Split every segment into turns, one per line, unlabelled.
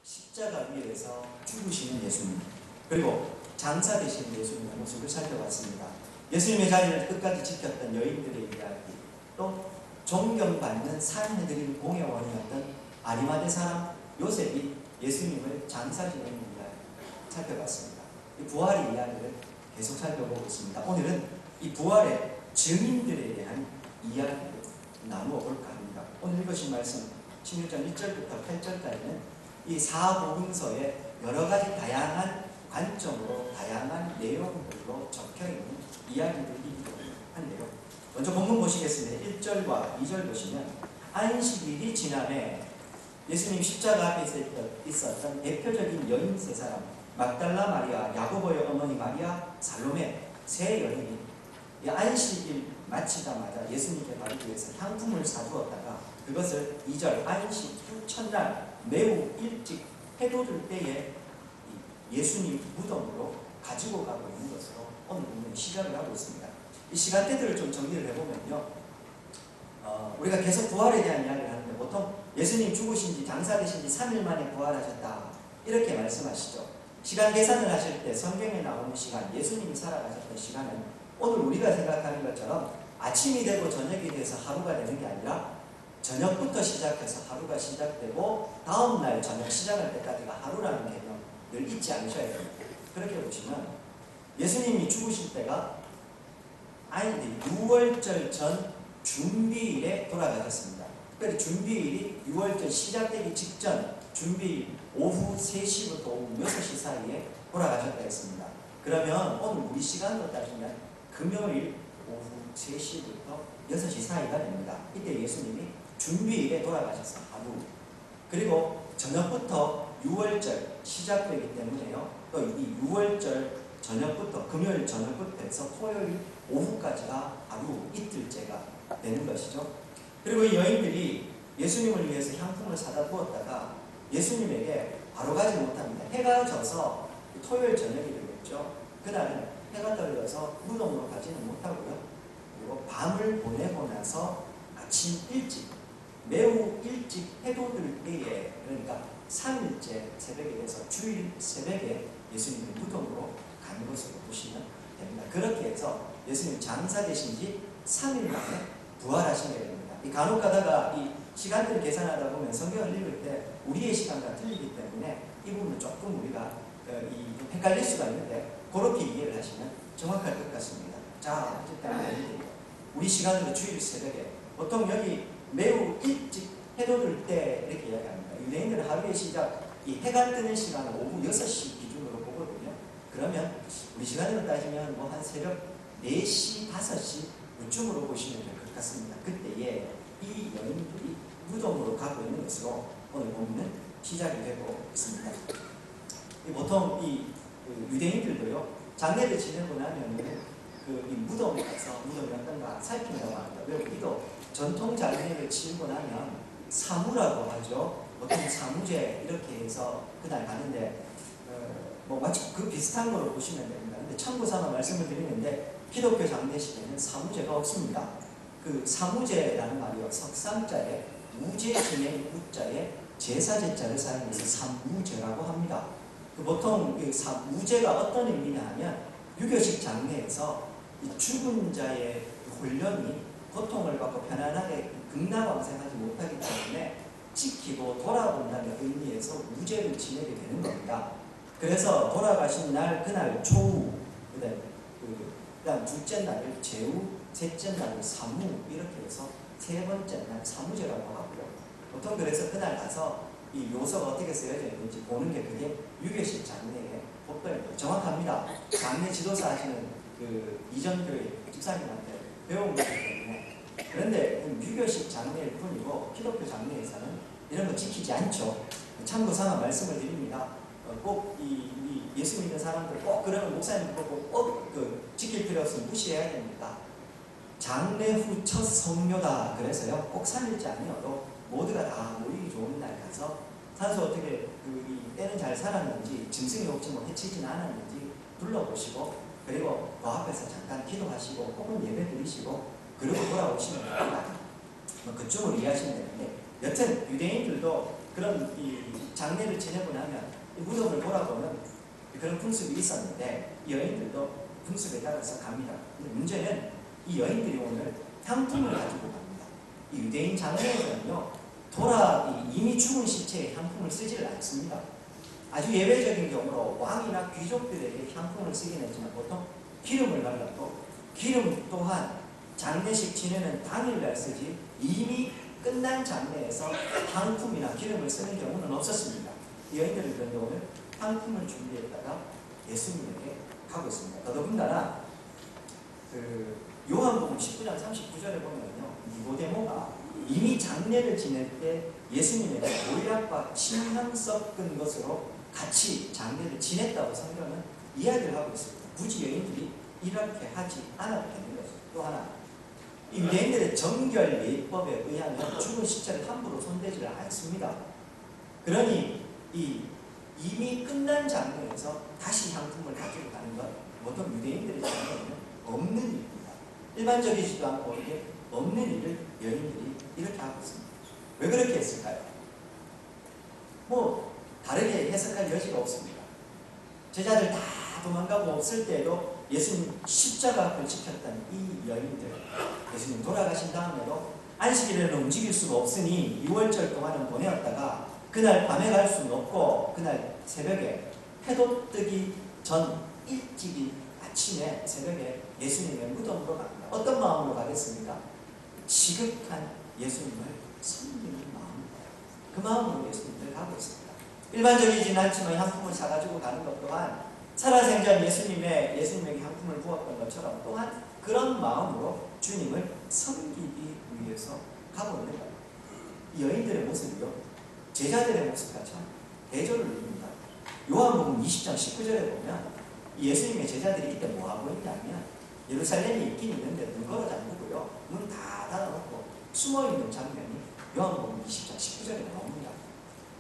십자가 위에서 죽으시는 예수님, 그리고 장사 되시는 예수님의 모습을 살펴봤습니다. 예수님의 자리를 끝까지 지켰던 여인들의 이야기, 또 존경받는 산헤드린 공회원이었던 아리마대 사람 요셉이 예수님을 장사 지내는 이야기 살펴봤습니다. 이 부활의 이야기를 계속 살펴보고 있습니다. 오늘은 이 부활의 증인들에 대한 이야기를 나누어 볼까 합니다. 오늘 읽으신 말씀 16장 1절부터 8절까지는 이 사복음서의 여러 가지 다양한 관점으로 다양한 내용들로 적혀있는 이야기들이기도 한데요. 먼저 본문 보시겠습니다. 1절과 2절 보시면 안식일이 지남에 예수님 십자가 앞에 있었던 대표적인 여인 세 사람, 막달라 마리아, 야고보의 어머니 마리아, 살로메 세 여인이 이 안식일 마치자마자 예수님께 바르기 위해서 향품을 사두었다가 그것을 2절 안식 후 첫날 매우 일찍 해돋을 때에 예수님 무덤으로 가지고 가고 있는 것으로 오늘 본문이 시작을 하고 있습니다. 이 시간대들을 좀 정리를 해보면요, 우리가 계속 부활에 대한 이야기를 하는데 보통 예수님 죽으신 지 장사되신 지 3일 만에 부활하셨다 이렇게 말씀하시죠. 시간 계산을 하실 때 성경에 나오는 시간, 예수님이 살아가셨던 시간은 오늘 우리가 생각하는 것처럼 아침이 되고 저녁이 돼서 하루가 되는 게 아니라 저녁부터 시작해서 하루가 시작되고 다음날 저녁 시작할 때까지가 하루라는 개념을 잊지 않으셔야 됩니다. 그렇게 보시면 예수님이 죽으실 때가 6월절 전 준비일에 돌아가셨습니다. 특별히 준비일이 6월절 시작되기 직전 준비일 오후 3시부터 오후 6시 사이에 돌아가셨다 했습니다. 그러면 오늘 우리 시간으로 따지면 금요일 오후 3시부터 6시 사이가 됩니다. 이때 예수님이 준비일에 돌아가셔서 하루, 그리고 저녁부터 6월절 시작되기 때문에요. 또 이 6월절 저녁부터 금요일 저녁부터 해서 토요일 오후까지가 하루 이틀째가 되는 것이죠. 그리고 이 여인들이 예수님을 위해서 향품을 사다 두었다가 예수님에게 바로 가지 못합니다. 해가 져서 토요일 저녁이 되겠죠. 그날은 해가 떨어져서 무덤으로 가지는 못하고요. 그리고 밤을 보내고 나서 아침 일찍, 매우 일찍 해돋을 때에, 그러니까 3일째 새벽에 대해서 주일 새벽에 예수님의 무덤으로 가는 것으로 보시면 됩니다. 그렇게 해서 예수님 장사 되신 지 3일 만에 부활하신 게 됩니다. 이 간혹 가다가 이 시간들을 계산하다 보면 성경을 읽을 때 우리의 시간과 틀리기 때문에 이 부분은 조금 우리가 헷갈릴 수가 있는데 그렇게 이해를 하시면 정확할 것 같습니다. 자, 어쨌든 우리 시간으로 주일 새벽에 보통 여기 매우 일찍 해돋을 때 이렇게 이야기합니다. 유대인들은 하루의 시작, 이 해가 뜨는 시간을 오후 6시 기준으로 보거든요. 그러면 우리 시간으로 따지면 뭐 한 새벽 4시, 5시 이쯤으로 보시면 될 것 같습니다. 그때에 이 여인들이 무덤으로 가고 있는 것으로 오늘 본문은 시작이 되고 있습니다. 보통 이 유대인들도요, 장례를 지내고 나면 이 무덤에 가서 무덤이 어떤가 살핀다고 합니다. 왜 우리도 전통 장례를 치르고 나면 사무라고 하죠. 보통 사무제 이렇게 해서 그날 가는데 뭐 마치 그 비슷한 거로 보시면 됩니다. 근데 참고삼아 말씀을 드리는데 기독교 장례식에는 사무제가 없습니다. 그 사무제라는 말이요, 석삼자에 무제 진행 무자에 제사제자를 사용해서 사무제라고 합니다. 보통 무제가 어떤 의미냐 하면 유교식 장례에서 이 죽은 자의 혼령이 고통을 받고 편안하게 극락왕생하지 못하기 때문에 지키고 돌아본다는 의미에서 무제를 지내게 되는 겁니다. 그래서 돌아가신 날 그날 초우, 그다음 둘째 날을 제우, 셋째 날을 사무 이렇게 해서 세 번째 날 사무제라고 하고요. 보통 그래서 그날 가서 이 묘서가 어떻게 쓰여져 있는지 보는 게 그게 유교식 장례의 법도입니다. 정확합니다. 장례 지도사 하시는 이전교회 집사님한테 배운 거기 때문에. 그런데 유교식 장례일 뿐이고 기독교 장례에서는 이런 거 지키지 않죠. 참고삼아 말씀을 드립니다. 꼭 예수 믿는 사람들 꼭 그러면 목사님 보고 꼭 지킬 필요 없으면 무시해야 됩니다. 장례 후 첫 성묘다. 그래서요, 꼭 3일째 아니어도 모두가 다 모이기 좋은 날 가서 산소 어떻게 때는 잘 살았는지, 짐승이 혹시 뭐 해치지는 않았는지 둘러보시고, 그리고 그 앞에서 잠깐 기도하시고 혹은 예배 드리시고 그리고 돌아오시면 됩니다. 그쪽으로 이해하시면 되는데, 여튼 유대인들도 그런 장례를 지내고 나면 무덤을 돌아보는 그런 풍습이 있었는데 여인들도 풍습에 따라서 갑니다. 근데 문제는 이 여인들이 오늘 향품을 가지고 갑니다. 이 유대인 장례에서는요, 이미 죽은 시체에 향품을 쓰지를 않습니다. 아주 예외적인 경우로 왕이나 귀족들에게 향품을 쓰긴 했지만 보통 기름을 발랐고, 기름 또한 장례식 지내는 당일날 쓰지 이미 끝난 장례에서 향품이나 기름을 쓰는 경우는 없었습니다. 여인들은 그런데 오늘 향품을 준비했다가 예수님에게 가고 있습니다. 더더군다나 요한복음 19장 39절에 보면요, 니고데모가 이미 장례를 지낼 때 예수님에게 보약과 신향 섞은 것으로 같이 장례를 지냈다고 성경은 이야기를 하고 있습니다. 굳이 여인들이 이렇게 하지 않아도 되는 것이죠. 또 하나, 이 유대인들의 정결 예법에 의하면 죽은 시체를 함부로 손대지를 않습니다. 그러니 이미 끝난 장례에서 다시 향품을 가지고 가는 것, 보통 유대인들의 장례에는 없는 일입니다. 일반적이지도 않고 이게 없는 일을 여인들이 이렇게 하고 있습니다. 왜 그렇게 했을까요? 뭐 다르게 해석할 여지가 없습니다. 제자들 다 도망가고 없을 때에도 예수님 십자가 앞을 지켰던 이 여인들, 예수님 돌아가신 다음에도 안식일에는 움직일 수가 없으니 6월절 동안은 보내었다가 그날 밤에 갈 수는 없고 그날 새벽에 해도 뜨기 전 일찍이 아침에 새벽에 예수님의 무덤으로 갑니다. 어떤 마음으로 가겠습니까? 지극한 예수님을 섬기는 마음입니다. 그 마음으로 예수님을 가고 있습니다. 일반적이진 않지만 향품을 사가지고 가는 것 또한 살아생전 예수님에게 향품을 부었던 것처럼 또한 그런 마음으로 주님을 섬기기 위해서 가고 있는 거예요. 이 여인들의 모습이요, 제자들의 모습과 참 대조를 이룹니다. 요한복음 20장 19절에 보면 예수님의 제자들이 이때 뭐하고 있냐면 예루살렘에 있긴 있는데 문 걸어 잠그고요, 문 다 닫아놓고 숨어있는 장면이 요한복음 20장 19절에 나옵니다.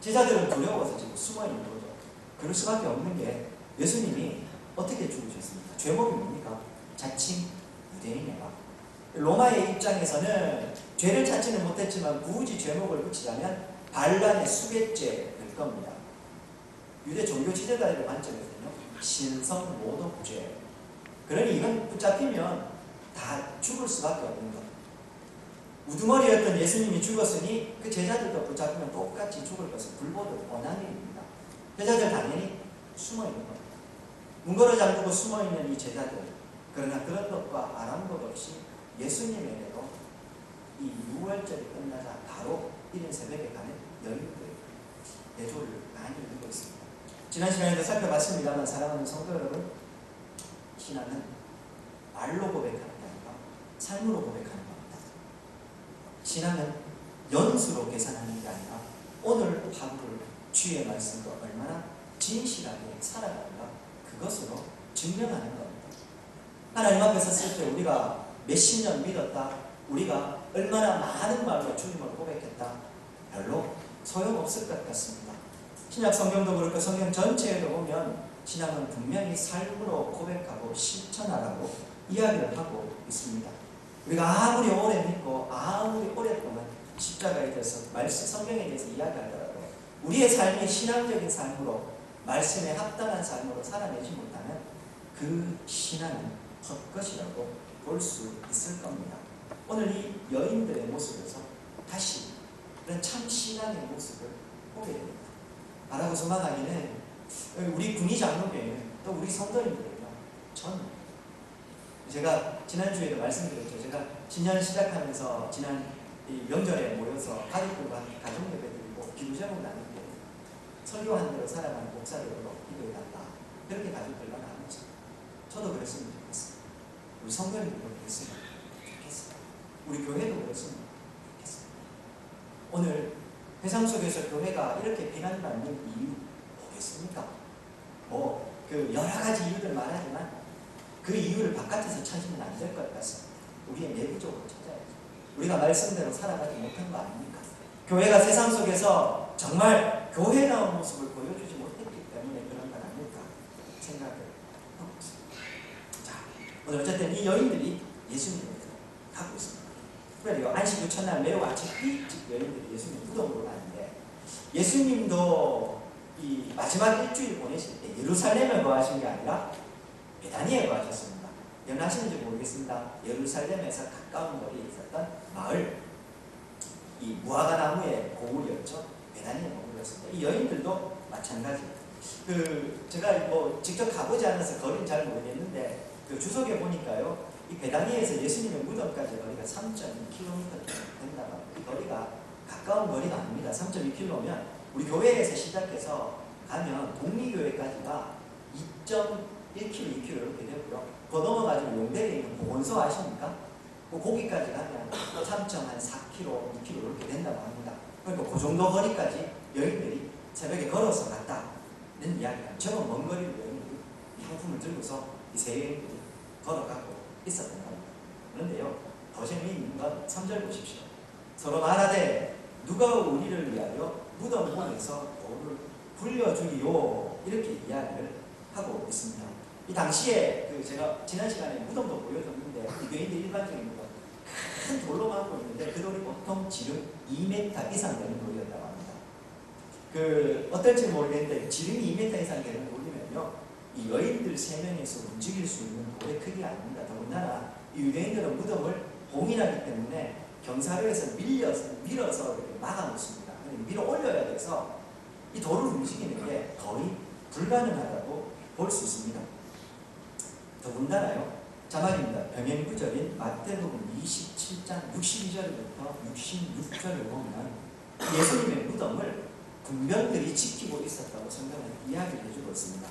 제자들은 두려워서 지금 숨어있는 거죠. 그럴 수밖에 없는 게 예수님이 어떻게 죽으셨습니까? 죄목이 뭡니까? 자칭 유대인이라. 로마의 입장에서는 죄를 찾지는 못했지만 굳이 죄목을 붙이자면 반란의 수괴죄일 겁니다. 유대 종교 지도자들의 관점에서는요, 신성 모독죄. 그러니 이건 붙잡히면 다 죽을 수밖에 없는 것. 우두머리였던 예수님이 죽었으니 그 제자들도 붙잡히면 똑같이 죽을 것은 불보듯 뻔한 일입니다. 제자들 당연히 숨어있는 겁니다. 문 걸어 잠그고 숨어있는 이 제자들, 그러나 그런 것과 아랑곳 없이 예수님에게도 이 6월절이 끝나자 바로 이른 새벽에 가는 여인들의 대조를 많이 이루고 있습니다. 지난 시간에도 살펴봤습니다만 사랑하는 성도 여러분, 신앙은 말로 고백하는 게 아니라 삶으로 고백하는 겁니다. 신앙은 연수로 계산하는 게 아니라 오늘 하루를 주의 말씀과 얼마나 진실하게 살아가는가, 그것으로 증명하는 겁니다. 하나님 앞에 섰을 때 우리가 몇십 년 믿었다, 우리가 얼마나 많은 말로 주님을 고백했다, 별로 소용없을 것 같습니다. 신약 성경도 그렇고 성경 전체에도 보면 신앙은 분명히 삶으로 고백하고 실천하라고 이야기를 하고 있습니다. 우리가 아무리 오래 믿고 아무리 오랫동안 십자가에 대해서 성경에 대해서 이야기하더라도 우리의 삶이 신앙적인 삶으로 말씀에 합당한 삶으로 살아내지 못하면 그 신앙은 헛것이라고 볼 수 있을 겁니다. 오늘 이 여인들의 모습에서 다시 그런 참 신앙의 모습을 보게 됩니다. 바라고 소망하기는 우리 군의 장로교회는 또 우리 성도님들은요, 제가 지난주에도 말씀드렸죠. 제가 신년 시작하면서 지난 명절에 모여서 가족들과 함께 가족 예배 드리고 기도 제목 나누는데 설교한 대로 살아가는 목사들로 기도해 달라, 그렇게 가족들과 나누죠. 저도 그랬으면 좋겠어요. 우리 성도님들도 그랬으면 좋겠어요. 우리 교회도 그랬으면 좋겠어요. 오늘 회상 속에서 교회가 이렇게 비난받는 이유 뭐겠습니까? 여러 가지 이유들 말하지만 그 이유를 바깥에서 찾으면 안 될 것 같습니다. 우리의 내부적으로 찾아야죠. 우리가 말씀대로 살아가지 못한 거 아닙니까? 교회가 세상 속에서 정말 교회다운 모습을 보여주지 못했기 때문에 그런 건 아닐까 생각을 하고 있습니다. 자, 오늘 어쨌든 이 여인들이 예수님에게 가고 있습니다. 특별히 안식 후 첫날 매우 아침 일찍 여인들이 예수님 무덤으로 가는데 예수님도 이 마지막 일주일 보내실 때 예루살렘에 거하신 게 아니라 베다니에 거하셨습니다. 기억나시는지 모르겠습니다. 예루살렘에서 가까운 거리에 있었던 마을, 이 무화과 나무의 고울이었죠. 베다니에 머물렀습니다. 이 여인들도 마찬가지. 제가 뭐 직접 가보지 않아서 거리는 잘 모르겠는데 그 주석에 보니까요, 이 베다니에서 예수님의 무덤까지 거리가 3.2km 된다고 합니다. 이 거리가 가까운 거리가 아닙니다. 3.2km면 우리 교회에서 시작해서 가면 독립교회까지가 2.1km, 2km 이렇게 되고요. 더 넘어가지고 용대에 있는 보건소 아십니까? 거기까지 가면 3.4km, 2km 이렇게 된다고 합니다. 그러니까 그 정도 거리까지 여인들이 새벽에 걸어서 갔다는 이야기가, 저는 먼 거리로 여인들이 향품을 들고서 이 세 여인들이 걸어가고 있었던 겁니다. 그런데요, 더 재미있는 건 3절 보십시오. 서로 말하되 누가 우리를 위하여 무덤 문에서 돌을 굴려주리요, 이렇게 이야기를 하고 있습니다. 이 당시에 제가 지난 시간에 무덤도 보여줬는데 유대인들 일반적인 무덤 큰 돌로 막고 있는데 그 돌이 보통 지름 2m 이상 되는 돌이었다고 합니다. 어떨지 모르겠는데 지름이 2m 이상 되는 돌이면요, 이 여인들 3명에서 움직일 수 있는 돌의 크기가 아닙니다. 더군다나 이 유대인들은 무덤을 봉인하기 때문에 경사로에서 밀어서 이렇게 막아놓습니다. 밀어 올려야 돼서 이 돌을 움직이는 게 거의 불가능하다고 볼 수 있습니다. 더군다나요, 자막입니다. 병행구절인 마태복음 27장 62절부터 66절을 보면 예수님의 무덤을 군병들이 지키고 있었다고 성경은 이야기를 해주고 있습니다.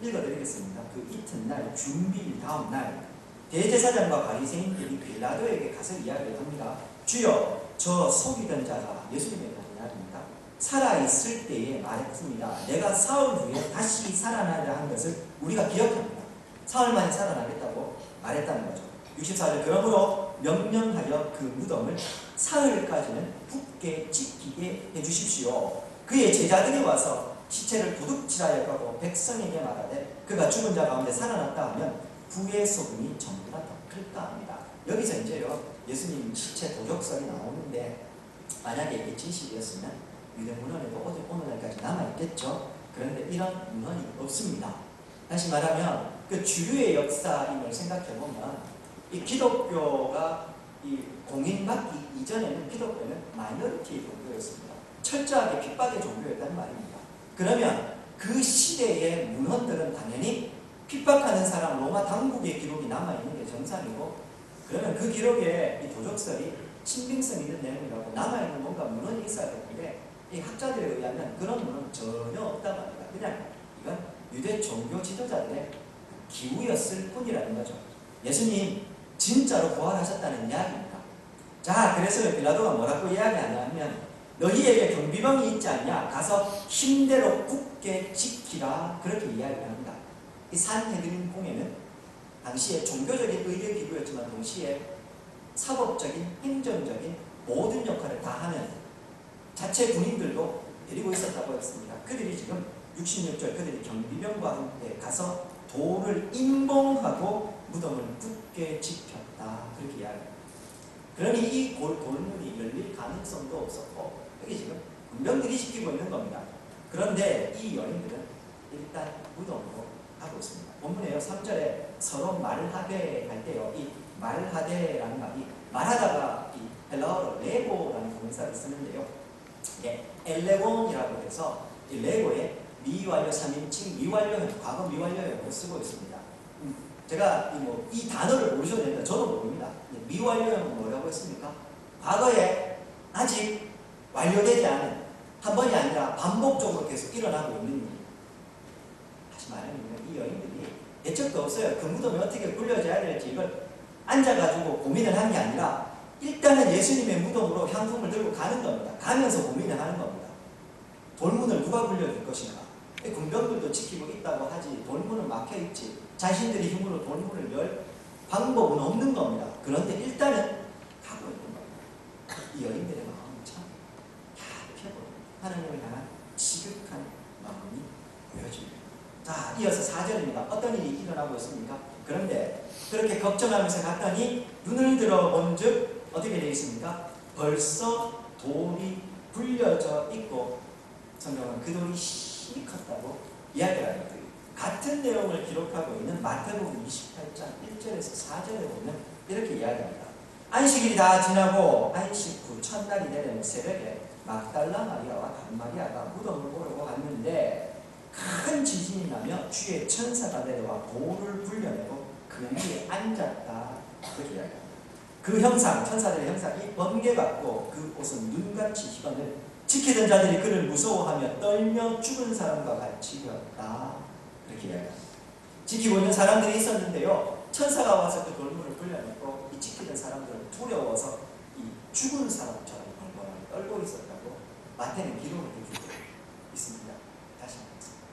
읽어드리겠습니다. 그 이튿날 준비일 다음 날 대제사장과 바리새인들이 빌라도에게 가서 이야기를 합니다. 주여, 저 속이던 자가, 예수님에 대한 이야기입니다, 살아있을 때에 말했습니다. 내가 사흘 후에 다시 살아나려 한 것을 우리가 기억합니다. 사흘 만에 살아나겠다고 말했다는 거죠. 64절, 그러므로 명령하여 그 무덤을 사흘까지는 굳게 지키게 해주십시오. 그의 제자들이 와서 시체를 도둑질하여 가고 백성에게 말하되 그가 죽은 자 가운데 살아났다 하면 부의 소금이 전부 다 덮을까 합니다. 여기서 이제요, 예수님 시체 도적설이 나오는데 만약에 이게 진실이었으면 유대 문헌에도 오늘날까지 남아있겠죠. 그런데 이런 문헌이 없습니다. 다시 말하면 그 주류의 역사임을 생각해보면 이 기독교가 이 공인받기 이전에는 기독교는 마이너리티 종교였습니다. 철저하게 핍박의 종교였다는 말입니다. 그러면 그 시대의 문헌들은 당연히 핍박하는 사람 로마 당국의 기록이 남아있는 게 정상이고, 그러면 그 기록에 이 도적설이 신빙성 있는 내용이라고 남아있는 뭔가 문헌이 있어야 되는데 이 학자들에 의하면 그런 문헌은 전혀 없다고 합니다. 그냥 이건 유대 종교 지도자들의 기우였을 뿐이라는 거죠. 예수님 진짜로 부활하셨다는 이야기입니다. 자, 그래서 빌라도가 뭐라고 이야기하냐면 너희에게 경비병이 있지 않냐? 가서 힘대로 굳게 지키라, 그렇게 이야기합니다. 이 산헤드린 공회는 당시에 종교적인 의료 기구였지만 동시에 사법적인, 행정적인 모든 역할을 다 하는 자체 군인들도 데리고 있었다고 했습니다. 그들이 지금 66절, 그들이 경비병과 함께 가서 돌을 임봉하고 무덤을 굳게 지켰다, 그렇게 이야기합니다. 그러니 이 돌문이 열릴 가능성도 없었고 여기 지금 군병들이 지키고 있는 겁니다. 그런데 이 여인들은 일단 무덤으로 하고 있습니다. 본문에요, 3절에 서로 말하되 할 때요, 이 말하되라는 말이 말하다가 이 헬라어로 레고라는 동사를 쓰는데요, 이게 엘레곤이라고 해서 이 레고에 미완료 3인칭 미완료형, 과거 미완료형을 쓰고 있습니다. 제가 이 단어를 모르셔도 됩니다. 저도 모릅니다. 미완료형은 뭐라고 했습니까? 과거에 아직 완료되지 않은, 한 번이 아니라 반복적으로 계속 일어나고 있는 일. 다시 말하면 이 여인들이 대책도 없어요. 그 무덤에 어떻게 굴려져야 될지 이걸 앉아가지고 고민을 한 게 아니라 일단은 예수님의 무덤으로 향품을 들고 가는 겁니다. 가면서 고민을 하는 겁니다. 돌문을 누가 굴려줄 것인가? 군병들도 지키고 있다고 하지 돌문은 막혀있지 자신들이 힘으로 돌문을 열 방법은 없는 겁니다. 그런데 일단은 가고 있는 겁니다. 이 여인들의 마음은 참 얇게 보입니다. 하나님을 향한 지극한 마음이 보여집니다. 자, 이어서 4절입니다. 어떤 일이 일어나고 있습니까? 그런데 그렇게 걱정하면서 갔더니 눈을 들어본 즉 어떻게 되어 있습니까? 벌써 돌이 굴려져 있고 성경은 그 돌이 심히 컸다고 이야기합니다. 같은 내용을 기록하고 있는 마태복음 28장 1절에서 4절에 보면 이렇게 이야기합니다. 안식일이 다 지나고 안식 후 첫날이 되는 새벽에 막달라 마리아와 간마리아가 무덤을 보려고 갔는데 큰 지진이 나며 주의 천사가 내려와 돌을 불려내고 그 위에 앉았다. 그렇게 이야기합니다. 그 형상, 천사들의 형상이 번개 같고 그 옷은 눈같이 희건을 지키던 자들이 그를 무서워하며 떨며 죽은 사람과 같이 되었다. 그렇게 이야기합니다. 지키고 있는 사람들이 있었는데요. 천사가 와서 그 돌문을 불려내고 이 지키던 사람들은 두려워서 이 죽은 사람처럼 벌벌 떨고 있었다고 마태는 기록을 해주고 있습니다. 다시 말하겠습니다.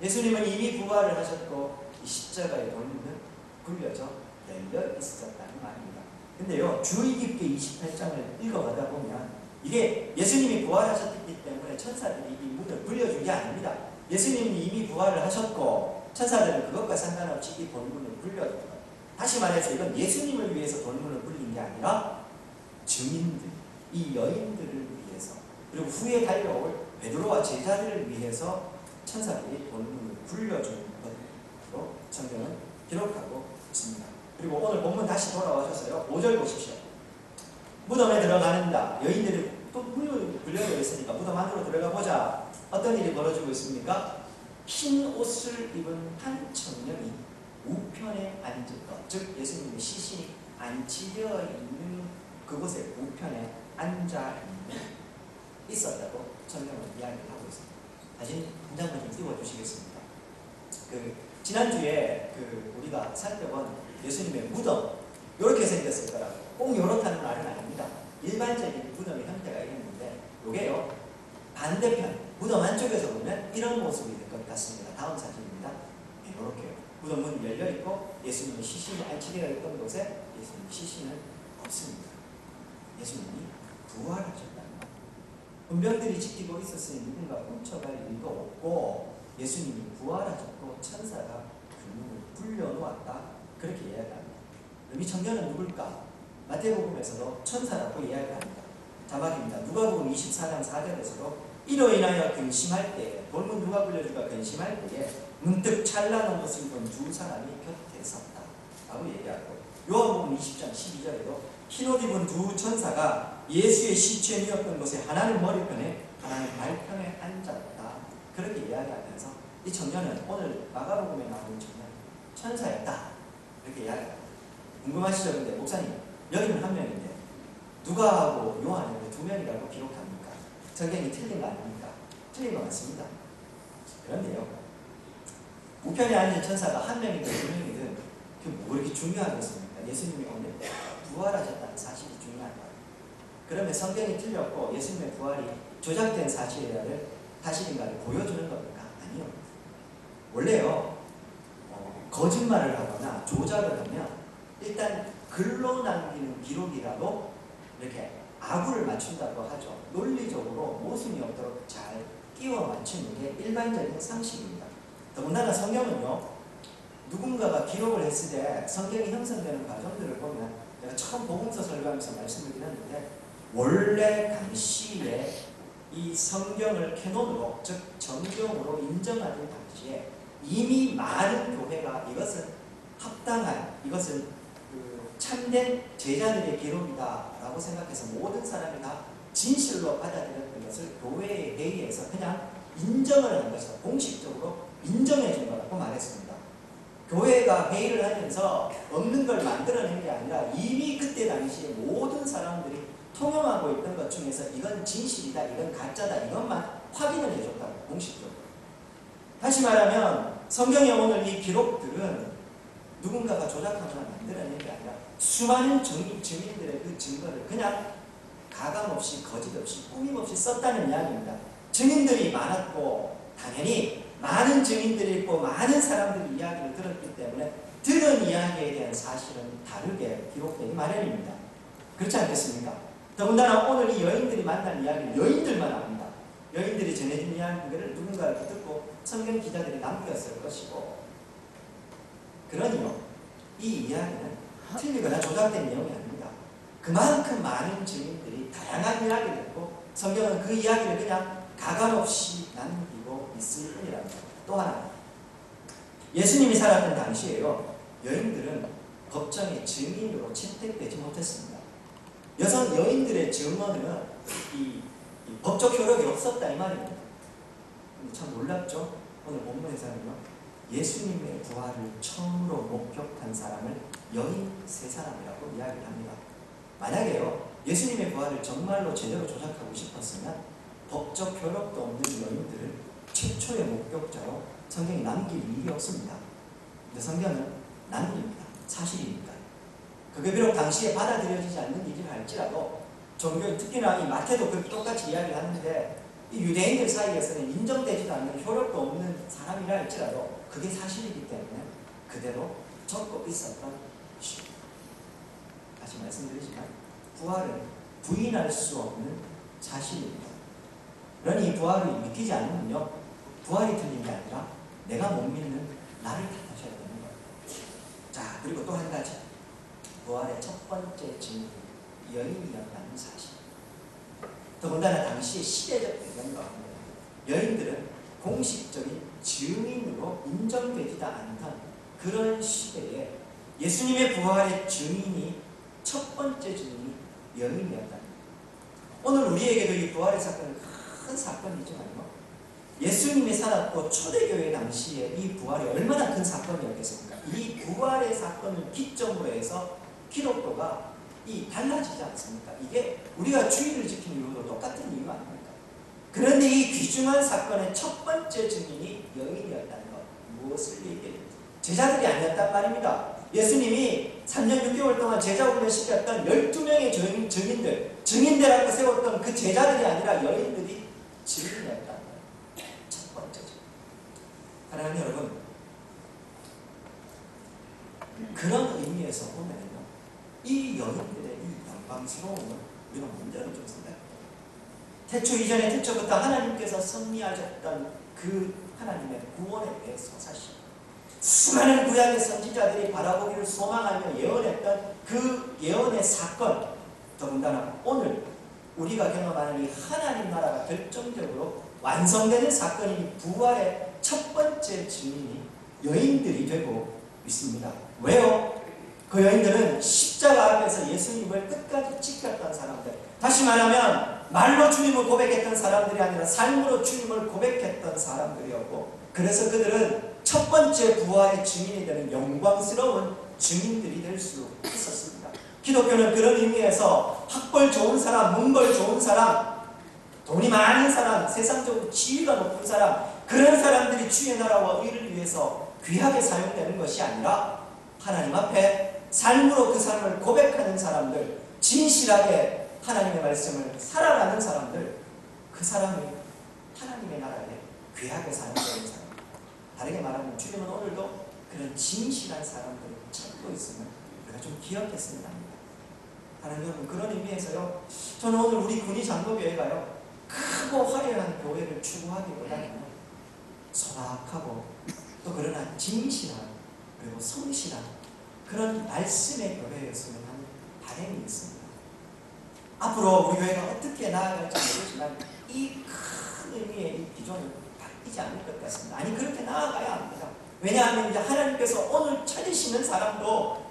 예수님은 이미 부활을 하셨고 이 십자가의 돌문은 굴려져 열려 있었다는 말입니다. 근데요, 주의 깊게 28장을 읽어가다 보면 이게 예수님이 부활하셨기 때문에 천사들이 이 문을 굴려준 게 아닙니다. 예수님이 이미 부활을 하셨고 천사들은 그것과 상관없이 이 돌문을 굴려준 거예요. 다시 말해서 이건 예수님을 위해서 돌문을 굴린 게 아니라 증인들, 이 여인들을 위해서, 그리고 후에 달려올 베드로와 제자들을 위해서 천사들이 돌문을 굴려준 것으로 성경은 기록하고 있습니다. 그리고 오늘 본문 다시 돌아와셔서요, 5절 보십시오. 무덤에 들어가는다. 여인들이 또 문을 굴려져 있으니까 무덤 안으로 들어가 보자. 어떤 일이 벌어지고 있습니까? 흰 옷을 입은 한 청년이 우편에 앉은 것, 즉 예수님의 시신이 안치되어 있는 그곳에 우편에 앉아 있었다고 성경은 이야기를 하고 있습니다. 사진 한 장만 좀 띄워주시겠습니다. 지난주에 우리가 살펴본 예수님의 무덤, 이렇게 생겼을 거라고. 꼭 이렇다는 말은 아닙니다. 일반적인 무덤의 형태가 이랬는데 이게요, 반대편 무덤 안쪽에서 보면 이런 모습이 될 것 같습니다. 다음 사진입니다. 네, 이렇게요. 무덤 문이 열려있고 예수님의 시신이 안치되어 있던 곳에 예수님의 시신은 없습니다. 예수님이 부활하셨다는 말. 군병들이 지키고 있었으니 누군가 훔쳐갈 일도 없고 예수님이 부활하셨고 천사가 그 문을 불려놓았다. 그렇게 이야기합니다. 그럼 이 청년은 누굴까? 마태복음에서도 천사라고 이야기합니다. 자막입니다. 누가복음 24장 4절에서도 이로 인하여 근심할 때에, 돌문 누가 굴려주가 근심할 때에 문득 찬란한 옷을 입은 두 사람이 곁에 섰다 라고 얘기하고, 요한복음 20장 12절에도 흰옷 입은 두 천사가 예수의 시체이었던 곳에 하나는 머리편에 하나는 발편에 앉았다. 그렇게 이야기하면서 이 청년은 오늘 마가복음에 나오는 청년, 천사였다. 이렇게 이야기합니다. 궁금하시죠? 근데 목사님, 여기는 한 명인데 누가하고 요한은 왜 두 명이라고 기록합니까? 성경이 틀린 거 아닙니까? 틀린 거 맞습니다. 그런데요, 우편에 앉은 천사가 한 명이든 두 명이든 그게 뭐 그렇게 중요하겠습니까? 예수님이 오늘 부활하셨다는 사실이 중요한 거예요. 그러면 성경이 틀렸고 예수님의 부활이 조작된 사실인가를 보여주는 겁니까? 아니요. 원래요, 거짓말을 하거나 조작을 하면 일단 글로 남기는 기록이라도 이렇게 아구를 맞춘다고 하죠. 논리적으로 모순이 없도록 잘 끼워 맞추는 게 일반적인 상식입니다. 더군다나 성경은요, 누군가가 기록을 했을 때 성경이 형성되는 과정들을 보면, 제가 처음 복음서 설교하면서 말씀을 드렸는데, 원래 당시에 이 성경을 캐논으로, 즉 정경으로 인정하는 당시에 이미 많은 교회가 이것은 합당한, 이것은 참된 제자들의 기록이다라고 생각해서 모든 사람이 다 진실로 받아들였던 것을 교회의 회의에서 그냥 인정을 한 것이다. 공식적으로 인정해 준 거라고 말했습니다. 교회가 회의를 하면서 없는 걸 만들어낸 게 아니라 이미 그때 당시에 모든 사람들이 통용하고 있던 것 중에서 이건 진실이다, 이건 가짜다, 이것만 확인을 해줬다고, 공식적으로. 다시 말하면 성경에 오늘 이 기록들은 누군가가 조작하거나 만들어낸 게 아니라 수많은 증인들의 그 증거를 그냥 가감없이, 거짓없이, 꾸밈없이 썼다는 이야기입니다. 증인들이 많았고 당연히 많은 증인들이 있고 많은 사람들이 이야기를 들었기 때문에 들은 이야기에 대한 사실은 다르게 기록되기 마련입니다. 그렇지 않겠습니까? 더군다나 오늘 이 여인들이 만난 이야기는 여인들만 압니다. 여인들이 전해진 이야기를 누군가 듣고 성경 기자들이 남겼을 것이고, 그러니요, 이 이야기는 틀리거나 조작된 내용이 아닙니다. 그만큼 많은 증인들이 다양한 이야기를 했고 성경은 그 이야기를 그냥 가감없이 남겼습니다. 있을 뿐이라는 것. 또 하나, 예수님이 살았던 당시에요, 여인들은 법정의 증인으로 채택되지 못했습니다. 여인들의 증언은 이 법적 효력이 없었다 이 말입니다. 근데 참 놀랍죠? 오늘 본문에서는요, 예수님의 부활을 처음으로 목격한 사람을 여인 세 사람이라고 이야기를 합니다. 만약에요, 예수님의 부활을 정말로 제대로 조작하고 싶었으면 법적 효력도 없는 여인들을 최초의 목격자로 성경이 남길 일이 없습니다. 근데 성경은 남깁니다. 사실이니까. 그게 비록 당시에 받아들여지지 않는 일이라 할지라도, 종교, 특히나 이 마태도 그렇게 똑같이 이야기를 하는데, 이 유대인들 사이에서는 인정되지도 않는 효력도 없는 사람이라 할지라도 그게 사실이기 때문에 그대로 적고 있었던 것입니다. 다시 말씀드리지만 부활은 부인할 수 없는 사실입니다. 그러니 이 부활을 믿기지 않으면요, 부활이 틀린 게 아니라 내가 못 믿는 나를 탓하셔야 되는 거예요. 자, 그리고 또 한 가지, 부활의 첫 번째 증인, 여인이었다는 사실. 더군다나 당시의 시대적 배경과 여인들은 공식적인 증인으로 인정되지도 않던 그런 시대에 예수님의 부활의 증인이, 첫 번째 증인이 여인이었다. 오늘 우리에게도 이 부활의 사건은 큰 사건이지만요, 예수님이 살았고 초대교회 당시에 이 부활이 얼마나 큰 사건이었겠습니까? 이 부활의 사건을 기점으로 해서 기독교가 달라지지 않습니까? 이게 우리가 주일을 지키는 이유도 똑같은 이유 아닙니까? 그런데 이 귀중한 사건의 첫 번째 증인이 여인이었다는 것, 무엇을 얘기해요? 제자들이 아니었단 말입니다. 예수님이 3년 6개월 동안 제자 훈련 시켰던 12명의 증인들하고 세웠던 그 제자들이 아니라 여인들이 증인이었다는 거예요. 첫 번째 증인. 사랑하는 여러분, 그런 의미에서 보면요, 이 여인들의 이 영광스러움을 우리가 문제로 좀 생각해요. 태초 이전의 태초부터 하나님께서 섭리하셨던 그 하나님의 구원에 대해서 사실 수많은 구약의 선지자들이 바라보기를 소망하며 예언했던 그 예언의 사건, 더군다나 오늘 우리가 경험하는 이 하나님 나라가 결정적으로 완성되는 사건인 부활의 첫 번째 증인이 여인들이 되고 있습니다. 왜요? 그 여인들은 십자가 앞에서 예수님을 끝까지 지켰던 사람들, 다시 말하면 말로 주님을 고백했던 사람들이 아니라 삶으로 주님을 고백했던 사람들이었고, 그래서 그들은 첫 번째 부활의 증인이 되는 영광스러운 증인들이 될 수 있었습니다. 기독교는 그런 의미에서 학벌 좋은 사람, 문벌 좋은 사람, 돈이 많은 사람, 세상적으로 지위가 높은 사람, 그런 사람들이 주의 나라와 의를 위해서 귀하게 사용되는 것이 아니라 하나님 앞에 삶으로 그 삶을 고백하는 사람들, 진실하게 하나님의 말씀을 살아가는 사람들, 그 사람이 하나님의 나라에 귀하게 사용되는 사람. 다르게 말하면 주님은 오늘도 그런 진실한 사람들을 찾고 있음을 우리가 좀 기억했으면 합니다. 하나님 여러분, 그런 의미에서요, 저는 오늘 우리 군위 장로교회가요, 크고 화려한 교회를 추구하기보다는 소박하고 또 그러나 진실한, 그리고 성실한 그런 말씀의 교회였으면 하는 바람이 있습니다. 앞으로 우리 교회가 어떻게 나아갈지 모르지만 이 큰 의미의 이 기존은 바뀌지 않을 것 같습니다. 아니, 그렇게 나아가야 합니다. 왜냐하면 이제 하나님께서 오늘 찾으시는 사람도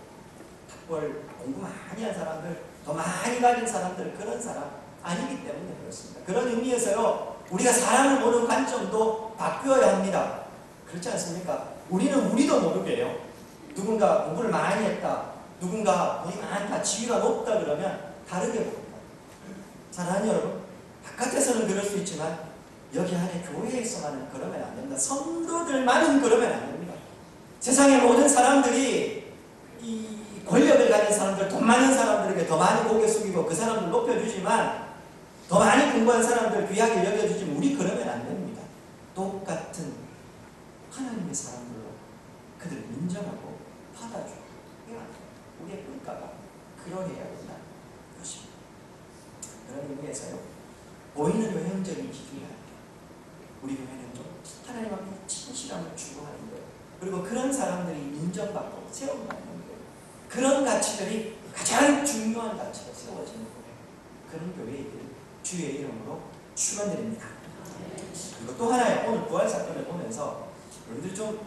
학벌 공부 많이 한 사람들, 더 많이 가진 사람들, 그런 사람 아니기 때문에 그렇습니다. 그런 의미에서요, 우리가 사람을 보는 관점도 바뀌어야 합니다. 그렇지 않습니까? 우리도 모르게요, 누군가 공부를 많이 했다, 누군가 돈이 많다, 지위가 높다 그러면 다르게 봅니다. 사랑하는 여러분, 바깥에서는 그럴 수 있지만 여기 안에 교회에서만은 그러면 안 됩니다. 성도들만은 그러면 안 됩니다. 세상의 모든 사람들이 이 권력을 가진 사람들, 돈 많은 사람들에게 더 많이 고개 숙이고 그 사람들 높여주지만, 더 많이 공부한 사람들 귀하게 여겨주지만 우리 그러면 안 됩니다. 똑같은 하나님의 사람들로 그들을 인정하고 받아주고, 우리의 평가가 그러해야 된다는 것입니다. 그런 의미에서요, 보이는 외형적인 기준이 아니라 우리 교회는 좀 하나님 앞에 진실함을 추구하는 거예요. 그리고 그런 사람들이 인정받고 세움받는 거예요. 그런 가치들이 가장 중요한 가치로 세워지는 거예요. 그런 교회이길 주의 이름으로 축원드립니다. 그리고 또 하나의 오늘 부활 사건을 보면서 여러분들 좀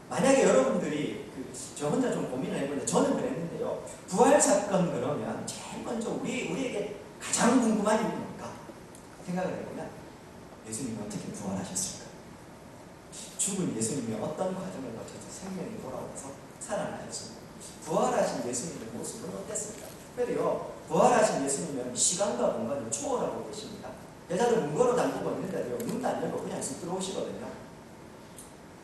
만약에 여러분들이 저 혼자 좀 고민을 해보는데 저는 그랬는데요. 부활 사건 그러면 제일 먼저 우리에게 가장 궁금한 일이 뭘까 생각을 해보면 예수님이 어떻게 부활하셨을까? 죽은 예수님이 어떤 과정을 거쳐서 생명이 돌아와서 살아나셨습니까? 부활하신 예수님의 모습은 어땠을까? 특별히요, 부활하신 예수님은 시간과 공간을 초월하고 계십니다. 여자들 문걸어 담그고 있는데도요, 문도 안 열고 그냥 쑥 들어오시거든요.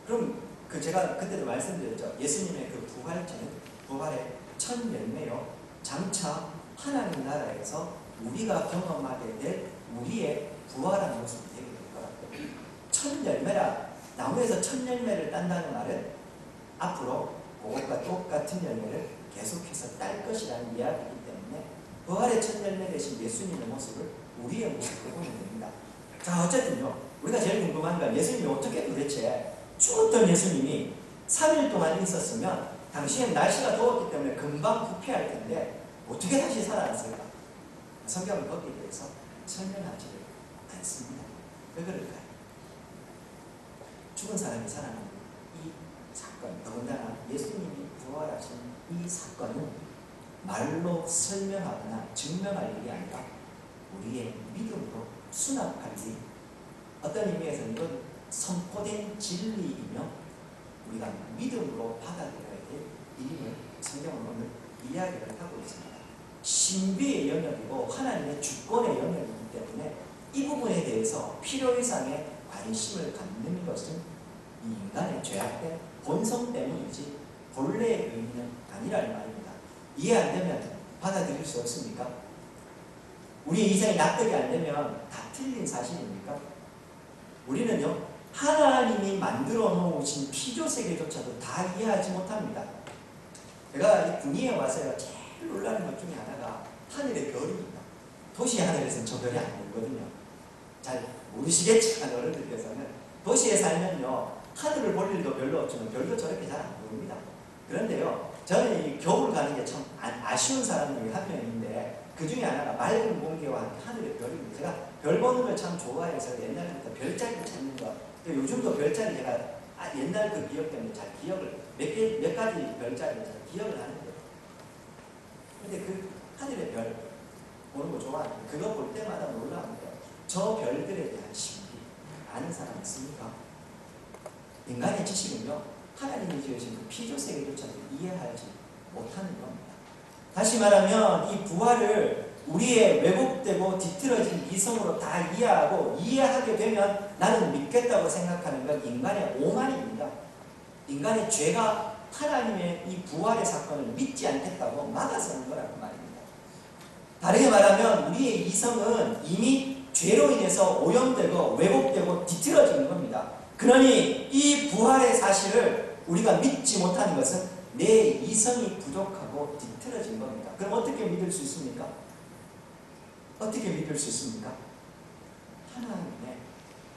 그럼 제가 그때도 말씀드렸죠. 예수님의 그 부활체는 부활의 첫 열매요. 장차 하나님 나라에서 우리가 경험하게 될 우리의 부활한 모습이 되게 될 거라고요. 첫 열매라, 나무에서 첫 열매를 딴다는 말은 앞으로 그것과 똑같은 열매를 계속해서 딸 것이라는 이야기이기 때문에 부활의 첫 열매 되신 예수님의 모습을 우리의 모습으로 보면 됩니다. 자, 어쨌든요, 우리가 제일 궁금한 건 예수님이 어떻게 도대체 죽었던 예수님이 3일 동안 있었으면 당시엔 날씨가 더웠기 때문에 금방 부패할 텐데 어떻게 다시 살아났을까? 성경은 거기에 대해서 설명하지를 않습니다. 왜 그럴까요? 죽은 사람이 살아나는 이 사건, 더군다나 예수님이 부활하신 이 사건은 말로 설명하거나 증명할 일이 아니라 우리의 믿음으로 수납할 일, 어떤 의미에서는 이건 선포된 진리이며 우리가 믿음으로 받아들여야 될 일임을 성경은 오늘 이야기를 하고 있습니다. 신비의 영역이고 하나님의 주권의 영역이기 때문에 이 부분에 대해서 필요 이상의 관심을 갖는 것은 이 인간의 죄악된 본성 때문이지 본래의 의미는 아니라는 말입니다. 이해 안 되면 받아들일 수 없습니까? 우리의 이성이 납득이 안 되면 다 틀린 사실입니까? 우리는요, 하나님이 만들어 놓으신 피조세계조차도 다 이해하지 못합니다. 제가 이 군위에 와서요, 제일 놀라는 것 중에 하나가 하늘의 별입니다. 도시 하늘에서는 저 별이 안 보이거든요. 잘 모르시겠지만 어른들께서는 도시에 살면요, 하늘을 볼 일도 별로 없지만 별도 저렇게 잘 안 보입니다. 그런데요, 저는 이 겨울 가는 게 참 아쉬운 사람 중에 한 명인데 그 중에 하나가 맑은 공기와 함께 하늘의 별입니다. 제가 별 보는 걸 참 좋아해서 옛날부터 별자리를 찾는 거, 요즘도 별자리 제가 옛날 그 기억 때문에 잘 기억을 몇 가지 별자리를 잘 기억을 하는데, 근데 그 하늘의 별 보는 거 좋아하는데 그거 볼 때마다 놀라운데 저 별들에 대한 신비 아는 사람 있습니까? 인간의 지식은요, 하나님이 지으신 그 피조세계조차도 이해하지 못하는 겁니다. 다시 말하면 이 부활을 우리의 왜곡되고 뒤틀어진 이성으로 다 이해하고 이해하게 되면 나는 믿겠다고 생각하는 건 인간의 오만입니다. 인간의 죄가 하나님의 이 부활의 사건을 믿지 않겠다고 막아서는 거라는 말입니다. 다르게 말하면 우리의 이성은 이미 죄로 인해서 오염되고 왜곡되고 뒤틀어지는 겁니다. 그러니 이 부활의 사실을 우리가 믿지 못하는 것은 내 이성이 부족하고 뒤틀어진 겁니다. 그럼 어떻게 믿을 수 있습니까? 어떻게 믿을 수 있습니까? 하나님의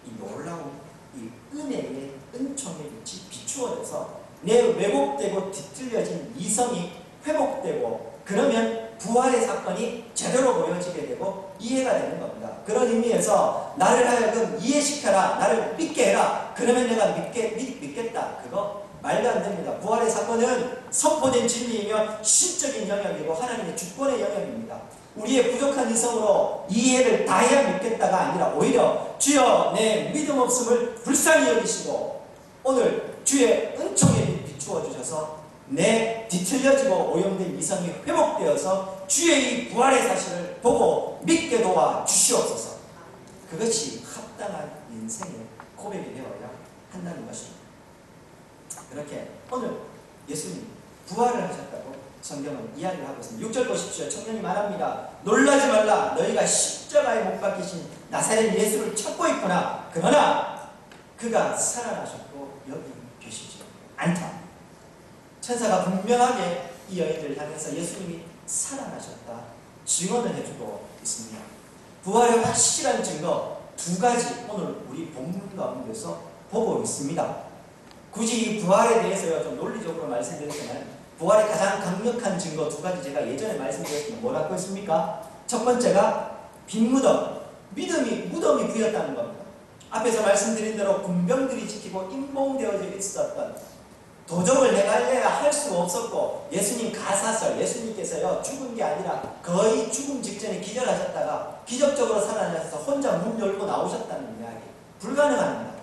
이 놀라운 이 은혜의 은총의 빛이 비추어져서 내 왜곡되고 뒤틀려진 이성이 회복되고, 그러면 부활의 사건이 제대로 보여지게 되고 이해가 되는 겁니다. 그런 의미에서 나를 하여금 이해시켜라, 나를 믿게 해라, 그러면 내가 믿겠다, 그거 말도 안 됩니다. 부활의 사건은 선포된 진리이며 신적인 영역이고 하나님의 주권의 영역입니다. 우리의 부족한 이성으로 이해를 다 해야 믿겠다가 아니라 오히려 주여 내 믿음 없음을 불쌍히 여기시고 오늘 주의 은총에 비추어 주셔서 내 뒤틀려지고 오염된 이성이 회복되어서 주의 이 부활의 사실을 보고 믿게 도와 주시옵소서. 그것이 합당한 인생의 고백이 되어야 한다는 것입니다. 그렇게 오늘 예수님 부활을 하셨다고 성경은 이야기를 하고 있습니다. 6절 보십시오. 청년이 말합니다. 놀라지 말라. 너희가 십자가에 못 박히신 나사렛 예수를 찾고 있구나. 그러나 그가 살아나셨고 여기 계시지 않다. 천사가 분명하게 이 여인들을 향해서 예수님이 살아나셨다 증언을 해주고 있습니다. 부활의 확실한 증거 두 가지 오늘 우리 본문 가운데서 보고 있습니다. 굳이 이 부활에 대해서요 좀 논리적으로 말씀드리자면 부활의 가장 강력한 증거 두 가지 제가 예전에 말씀드렸습니다. 뭐라고 했습니까? 첫 번째가 빈 무덤, 무덤이 부였다는 겁니다. 앞에서 말씀드린 대로 군병들이 지키고 임봉되어져 있었던 도적을 해갈래야 할 수가 없었고 예수님 가사설, 예수님께서요 죽은 게 아니라 거의 죽음 직전에 기절하셨다가 기적적으로 살아나셔서 혼자 문 열고 나오셨다는 이야기. 불가능합니다.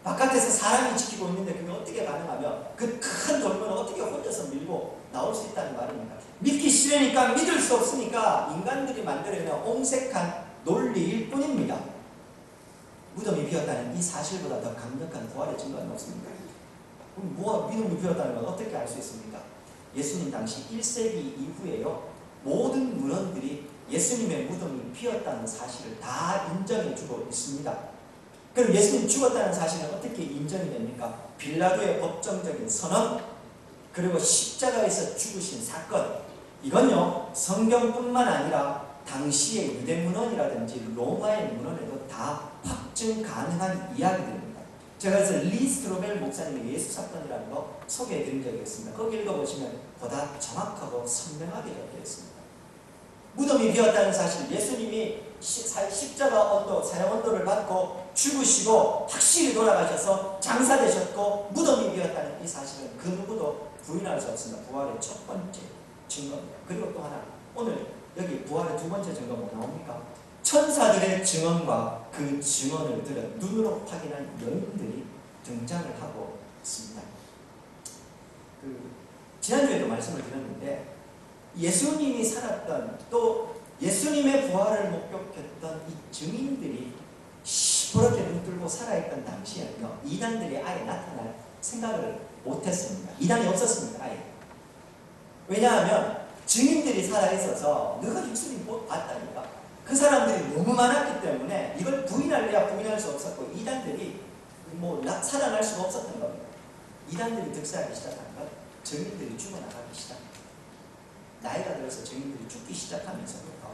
바깥에서 사람이 지키고 있는데 그게 어떻게 가능하며 그 큰 돌문을 어떻게 혼자서 밀고 나올 수 있다는 말입니다. 믿기 싫으니까 믿을 수 없으니까 인간들이 만들어낸 옹색한 논리일 뿐입니다. 무덤이 비었다는 이 사실보다 더 강력한 부활의 증거는 없습니다. 그럼 믿음이 비었다는 건 어떻게 알 수 있습니까? 예수님 당시 1세기 이후에요 모든 문헌들이 예수님의 무덤이 비었다는 사실을 다 인정해 주고 있습니다. 그럼 예수님 죽었다는 사실은 어떻게 인정이 됩니까? 빌라도의 법정적인 선언, 그리고 십자가에서 죽으신 사건, 이건요 성경뿐만 아니라 당시의 유대 문헌이라든지 로마의 문헌에도 다 확증 가능한 이야기들입니다. 제가 그래서 리 스트로벨 목사님의 예수 사건이라는 거 소개해 드린 적이 있습니다. 거기 읽어보시면 보다 정확하고 선명하게 적혀 있습니다. 무덤이 비었다는 사실, 예수님이 십자가 언도, 사형 언도를 받고 죽으시고 확실히 돌아가셔서 장사되셨고 무덤이 비었다는 이 사실은 그 누구도 부인할 수 없습니다. 부활의 첫 번째 증거입니다. 그리고 또 하나, 오늘 여기 부활의 두 번째 증거 뭐 나옵니까? 천사들의 증언과 그 증언을 들어 눈으로 확인한 여인들이 등장을 하고 있습니다. 지난주에도 말씀을 드렸는데 예수님이 살았던 또 예수님의 부활을 목격했던 이 증인들이 시퍼렇게 눈 뜨고 살아있던 당시에는요 이단들이 아예 나타날 생각을 못했습니다. 이단이 없었습니다. 아예. 왜냐하면 증인들이 살아있어서 너가 예수님 못 봤다니까 그 사람들이 너무 많았기 때문에 이걸 부인할래야 부인할 수 없었고 이단들이 살아날 수가 없었던 겁니다. 이단들이 득세하기 시작한 건 증인들이 죽어나가기 시작합니다. 나이가 들어서 증인들이 죽기 시작하면서부터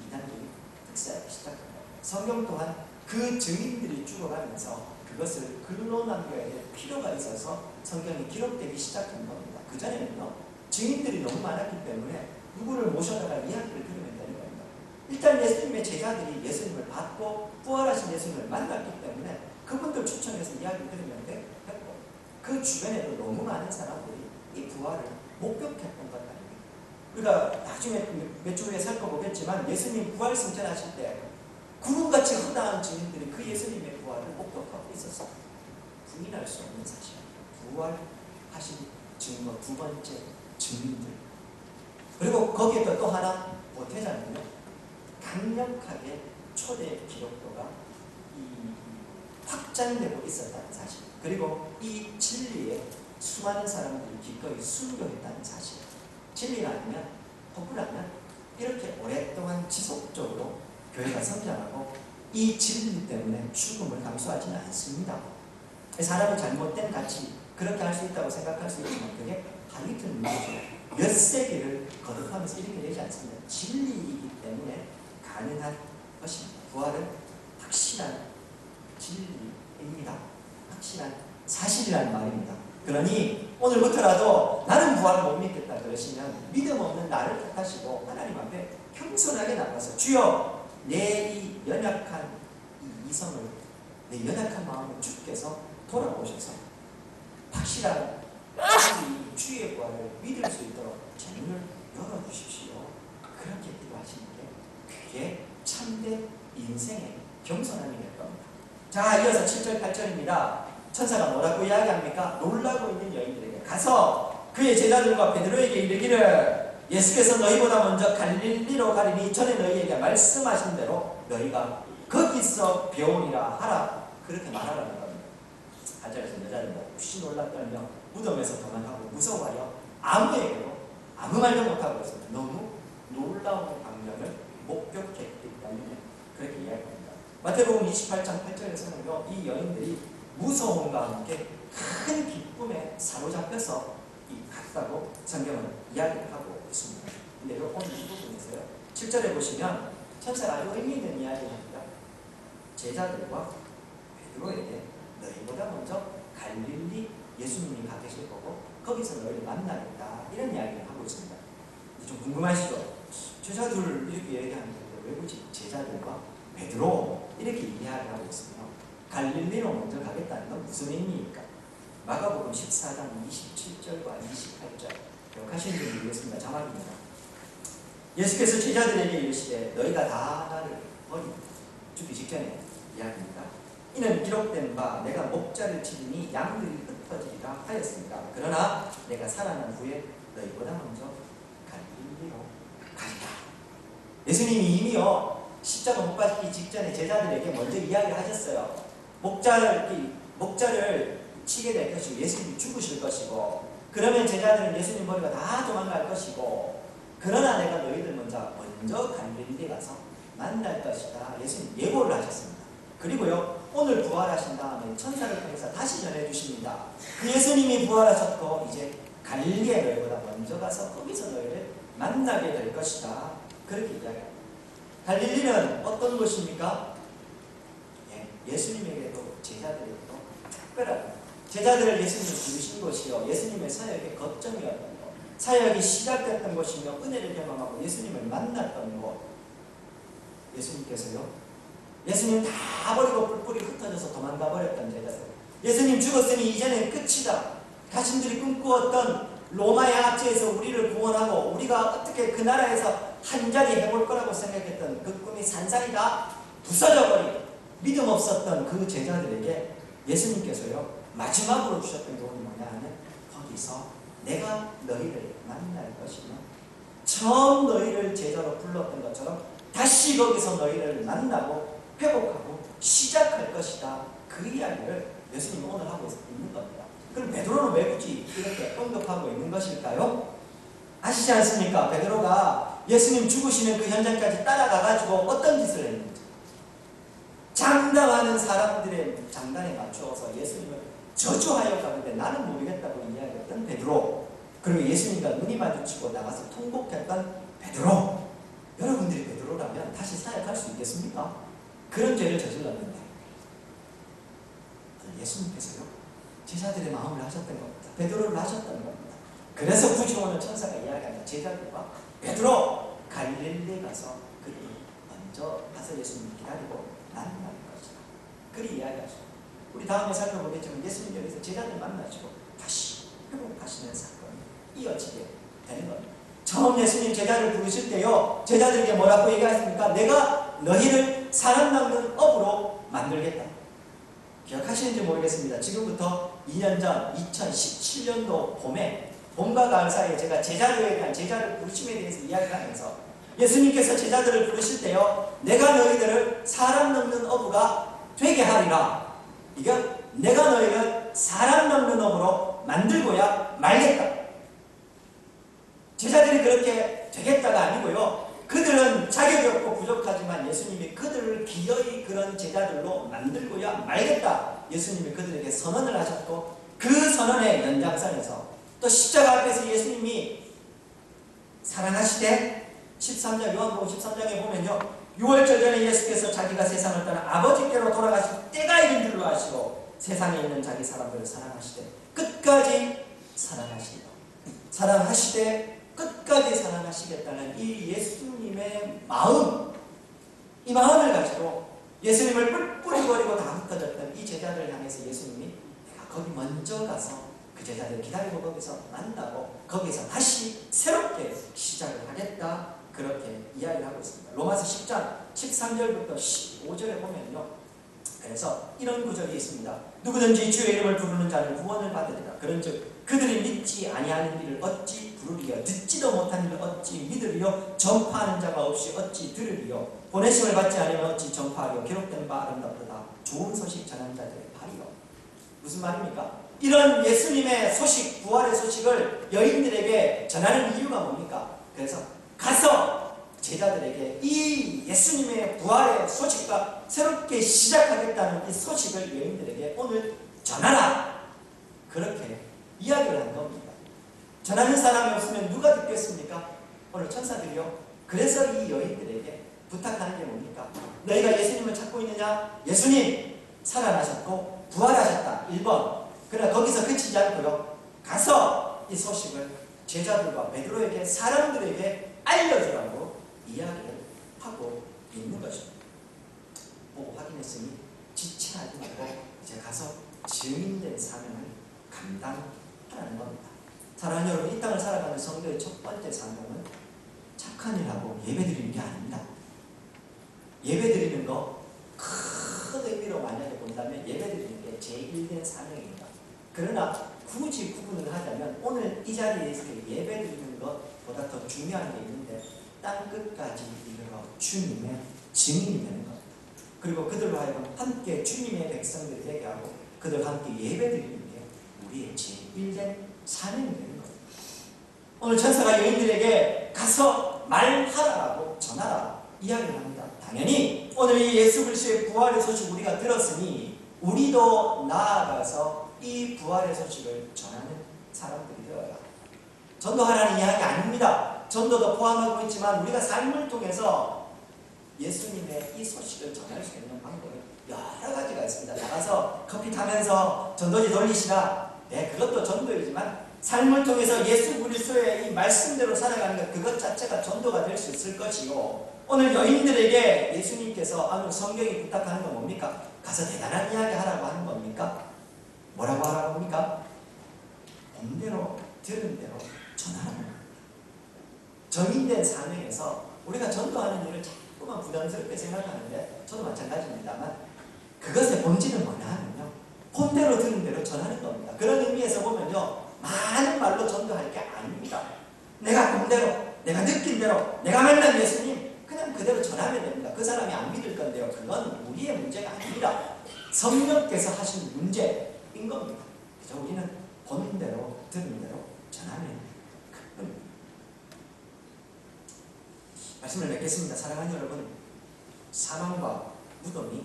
이단들이 득세하기 시작합니다. 성경 또한 그 증인들이 죽어가면서 그것을 글로 남겨야 될 필요가 있어서 성경이 기록되기 시작한 겁니다. 그전에는요 증인들이 너무 많았기 때문에 누구를 모셔다가 이야기를 들으면 되는 겁니다. 일단 예수님의 제자들이 예수님을 받고 부활하신 예수님을 만났기 때문에 그분들 추천해서 이야기를 들으면 됐고 그 주변에도 너무 많은 사람들이 이 부활을 목격했던 것 아닙니까? 우리가 나중에 몇 주 후에 살펴보겠지만 예수님 부활 승천하실 때 구름같이 허다한 증인들이 그 예수님의 부활을 목격하고 있었습니다. 부인할 수 없는 사실. 부활하신 증거 두 번째 증인들. 그리고 거기에 또 하나 보태자면요. 강력하게 초대 기독교가 확장되고 있었다는 사실. 그리고 이 진리에 수많은 사람들이 기꺼이 순교했다는 사실. 진리가 아니면 허구라면 이렇게 오랫동안 지속적으로 교회가 성장하고 이 진리 때문에 죽음을 감수하지는 않습니다. 사람이 잘못된 가치 그렇게 할 수 있다고 생각할 수 있지만 그게 하루 이틀 문제죠. 몇 세기를 거듭하면서 이렇게 되지 않습니다. 진리이기 때문에 가능한 것입니다. 부활은 확실한 진리입니다. 확실한 사실이라는 말입니다. 그러니 오늘부터라도 나는 부활을 못 믿겠다 그러시면 믿음 없는 나를 탓하시고 하나님 앞에 겸손하게 나가서 주여 내 이 연약한 이 이성을 내 연약한 마음을 주께서 돌아보셔서 확실한 주의 부활을 믿을 수 있도록 제 눈을 열어주십시오. 그렇게 기도하시는 게 그게 참된 인생의 겸손함이 될 겁니다. 자, 이어서 7절 8절입니다. 천사가 뭐라고 이야기합니까? 놀라고 있는 여인들에게 가서 그의 제자들과 베드로에게 이르기를 예수께서 너희보다 먼저 갈릴리로 가리니 전에 너희에게 말씀하신 대로 너희가 거기서 배우리라 하라. 그렇게 말하라는 겁니다. 8절에서 여자들은 혹시 놀라 떨며 무덤에서 도망하고 무서워하여 아무에게도 아무 말도 못하고 있습니다. 너무 놀라운 광경을 목격했기 때문에 그렇게 이야기합니다. 마태복음 28장 8절에서는요 이 여인들이 무서움과 함께 큰 기쁨에 사로잡혀서 갔다고 성경은 이야기를 하고 있습니다. 근데 오늘 이 부분에서요 7절에 보시면 천사가 아주 의미 있는 이야기를 합니다. 제자들과 베드로에게 너희보다 먼저 갈릴리 예수님이 가 계실 거고 거기서 너희를 만나겠다 이런 이야기를 하고 있습니다. 좀 궁금하시죠? 제자들 이렇게 얘기하는데 왜 굳이 제자들과 베드로 이렇게 이야기를 하고 있습니다. 갈릴리로 먼저 가겠다는 건 무슨 의미입니까? 마가복음 14장 27절과 28절 기억하시는 분 모르겠습니다. 자막입니다. 예수께서 제자들에게 이르시되 너희가 다 나를 버리고 죽기 직전에 이야기입니다. 이는 기록된 바 내가 목자를 치리니 양들이 흩어지리라 하였습니다. 그러나 내가 살아난 후에 너희보다 먼저 갈릴리로 가리라. 예수님이 이미요 십자가 못 박히기 직전에 제자들에게 먼저 이야기를 하셨어요. 목자를 치게 될 것이고 예수님이 죽으실 것이고 그러면 제자들은 예수님 버리고 다 도망갈 것이고 그러나 내가 너희들 먼저 갈릴리에 가서 만날 것이다. 예수님 예고를 하셨습니다. 그리고요 오늘 부활하신 다음에 천사를 통해서 다시 전해주십니다. 그 예수님이 부활하셨고 이제 갈릴리에 너희보다 먼저 가서 거기서 너희를 만나게 될 것이다. 그렇게 이야기합니다. 갈릴리는 어떤 곳입니까? 예수님에게도 제자들에게도 특별하다. 제자들을 예수님이 부르신 곳이요 예수님의 사역의 거점이었던 것, 사역이 시작됐던 곳이며 은혜를 경험하고 예수님을 만났던 곳. 예수님께서요 예수님 다 버리고 뿔뿔이 흩어져서 도망가 버렸던 제자들, 예수님 죽었으니 이제는 끝이다, 자신들이 꿈꾸었던 로마의 압제에서 우리를 구원하고 우리가 어떻게 그 나라에서 한 자리 해볼 거라고 생각했던 그 꿈이 산산이 다 부서져 버리고 믿음 없었던 그 제자들에게 예수님께서요 마지막으로 주셨던 교훈이 뭐냐 하면 거기서 내가 너희를 만날 것이며 처음 너희를 제자로 불렀던 것처럼 다시 거기서 너희를 만나고 회복하고 시작할 것이다. 그 이야기를 예수님이 오늘 하고 있는 겁니다. 그럼 베드로는 왜 굳이 이렇게 언급하고 있는 것일까요? 아시지 않습니까? 베드로가 예수님 죽으시는 그 현장까지 따라가가지고 어떤 짓을 했는지, 장담하는 사람들의 장단에 맞추어서 예수님을 저주하여 가는데 나는 모르겠다고 이야기했던 베드로, 그리고 예수님과 눈이 마주치고 나가서 통곡했던 베드로. 여러분들이 베드로라면 다시 사역할 수 있겠습니까? 그런 죄를 저질렀는데 예수님께서요 제자들의 마음을 하셨던 겁니다. 베드로를 하셨던 겁니다. 그래서 굳이 오늘 천사가 이야기하는 제자들과 베드로 갈릴리에 가서 그를 먼저 가서 예수님을 기다리고 만날 것이다. 그리 이야기하시고 우리 다음에 살펴보겠지만 예수님 여기서 제자들 만나시고 다시 회복하시는 사건이 이어지게 되는 겁니다. 처음 예수님 제자를 부르실 때요 제자들에게 뭐라고 얘기하십니까? 내가 너희를 사람 낚는 업으로 만들겠다. 기억하시는지 모르겠습니다. 지금부터 2년 전 2017년도 봄과 가을 사이에 제가 제자들에 대한 제자를 부르심에 대해서 이야기하면서 예수님께서 제자들을 부르실 때요 내가 너희들을 사람 낚는 어부가 되게 하리라. 이게 내가 너희를 사람 낚는 업으로 만들고야 말겠다. 제자들이 그렇게 되겠다가 아니고요 그들은 자격이 없고 부족하지만 예수님이 그들을 기어이 그런 제자들로 만들고야 말겠다. 예수님이 그들에게 선언을 하셨고 그 선언의 연장선에서 또 십자가 앞에서 예수님이 사랑하시되 13장 요한복음 13장에 보면요 6월절 전에 예수께서 자기가 세상을 떠나 아버지께로 돌아가실 때가 이른 줄로 아시고 세상에 있는 자기 사람들을 사랑하시되 끝까지 사랑하시리라. 사랑하시되 끝까지 사랑하시겠다는 이 예수님의 마음, 이 마음을 가지고 예수님을 뿔뿔이 버리고 다 흩어졌던 이 제자들을 향해서 예수님이 내가 거기 먼저 가서 그 제자들 기다리고 거기서 만나고 거기서 다시 새롭게 시작을 하겠다. 그렇게 이야기를 하고 있습니다. 로마서 10장 13절부터 15절에 보면요 그래서 이런 구절이 있습니다. 누구든지 주의 이름을 부르는 자는 구원을 받으리라. 그런즉 그들이 믿지 아니하는 일을 어찌 부르리요? 듣지도 못한 일을 어찌 믿으리요? 전파하는 자가 없이 어찌 들으리요? 보내심을 받지 않으면 어찌 전파하리요? 기록된 바 아름답도다. 좋은 소식 전하는 자들의 발이요. 무슨 말입니까? 이런 예수님의 소식, 부활의 소식을 여인들에게 전하는 이유가 뭡니까? 그래서 가서 제자들에게 이 예수님의 부활의 소식과 새롭게 시작하겠다는 이 소식을 여인들에게 오늘 전하라. 그렇게 이야기를 한 겁니다. 전하는 사람이 없으면 누가 듣겠습니까? 오늘 천사들이요. 그래서 이 여인들에게 부탁하는 게 뭡니까? 너희가 예수님을 찾고 있느냐? 예수님 살아나셨고 부활하셨다. 1번. 그러나 거기서 그치지 않고요. 가서 이 소식을 제자들과 베드로에게 사람들에게 알려주라고 이야기를 하고 있는 것입니다. 보고 확인했으니 지체하지 말고 이제 가서 증인된 사명을 감당하라는 겁니다. 사랑하는 여러분, 이 땅을 살아가는 성도의 첫 번째 사명은 착한 일하고 예배드리는 게 아닙니다. 예배드리는 거 큰 의미로 만약에 본다면 예배드리는 게 제1된 사명입니다. 그러나 굳이 구분을 하자면 오늘 이 자리에서 예배드리는 것보다 더 중요한 게 있는데 땅끝까지 이르러 주님의 증인이 되는 겁니다. 그리고 그들로 하여금 함께 주님의 백성들이 되게 하고 그들과 함께 예배드리는 게 우리의 제1된 사명이 되는 겁니다. 오늘 천사가 여인들에게 가서 말하라고 전하라 이야기를 합니다. 당연히 오늘 이 예수 그리스도의 부활의 소식 우리가 들었으니 우리도 나아가서 이 부활의 소식을 전하는 사람들이 되어야 전도하라는 이야기 아닙니다. 전도도 포함하고 있지만 우리가 삶을 통해서 예수님의 이 소식을 전할 수 있는 방법이 여러 가지가 있습니다. 나가서 커피 타면서 전도지 돌리시라. 네, 그것도 전도이지만 삶을 통해서 예수 그리스도의 이 말씀대로 살아가는 것 그것 자체가 전도가 될 수 있을 것이요. 오늘 여인들에게 예수님께서 성경이 부탁하는 건 뭡니까? 가서 대단한 이야기 하라고 하는 겁니까? 뭐라고 하라고 합니까? 본 대로 들은 대로 전하라는 겁니다. 정인된 사명에서 우리가 전도하는 일을 자꾸만 부담스럽게 생각하는데 저도 마찬가지입니다만 그것의 본질은 뭐냐 하면요, 본대로 들은 대로 전하는 겁니다. 그런 의미에서 보면요, 많은 말로 전도할 게 아닙니다. 내가 본 대로, 내가 느낀 대로, 내가 만난 예수님 그냥 그대로 전하면 됩니다. 그 사람이 안 믿을 건데요, 그건 우리의 문제가 아닙니다. 성령께서 하신 문제인 겁니다. 그래서 우리는 본 대로 들은 대로 전하면 됩니다. 말씀을 맺겠습니다. 사랑하는 여러분, 사망과 무덤이